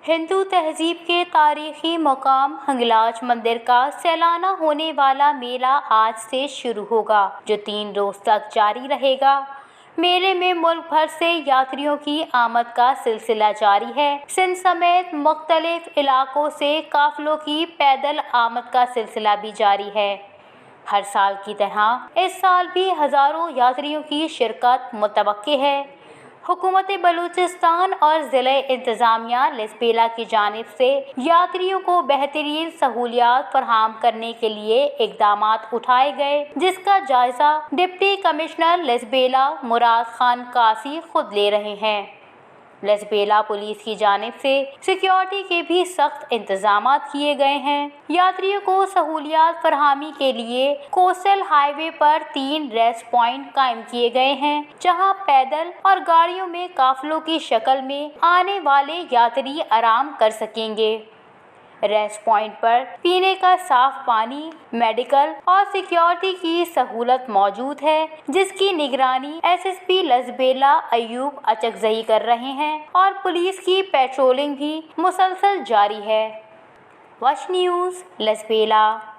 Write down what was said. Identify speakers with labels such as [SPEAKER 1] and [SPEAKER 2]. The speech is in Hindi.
[SPEAKER 1] हिंदू तहजीब के तारीखी मकाम हिंगलाज मंदिर का सालाना होने वाला मेला आज से शुरू होगा, जो 3 रोज तक जारी रहेगा। मेले में मुल्क भर से यात्रियों की आमद का सिलसिला जारी है। सिंध समेत मुख्तलिफ इलाकों से काफिलों की पैदल आमद का सिलसिला भी जारी है। हर साल की तरह इस साल भी हजारों यात्रियों की शिरकत मुतवक्की है। हुकूमत बलूचिस्तान और ज़िले इंतज़ामिया लिसबेला की जानिब से यात्रियों को बेहतरीन सहूलियात फराहम करने के लिए इक़दामात उठाए गए, जिसका जायजा डिप्टी कमिश्नर लिसबेला मुराद खान कासी खुद ले रहे हैं। लिसबेला पुलिस की जानिब से सिक्योरिटी के भी सख्त इंतजामात किए गए हैं। यात्रियों को सहूलियात फरहमी के लिए कोस्टल हाईवे पर 3 रेस्ट पॉइंट कायम किए गए हैं, जहां पैदल और गाड़ियों में काफिलों की शक्ल में आने वाले यात्री आराम कर सकेंगे। रेस्ट पॉइंट पर पीने का साफ पानी, मेडिकल और सिक्योरिटी की सहूलत मौजूद है, जिसकी निगरानी एसएसपी लिसबेला अयूब अचकजई कर रहे हैं और पुलिस की पेट्रोलिंग भी मुसलसल जारी है। वश न्यूज़, लिसबेला।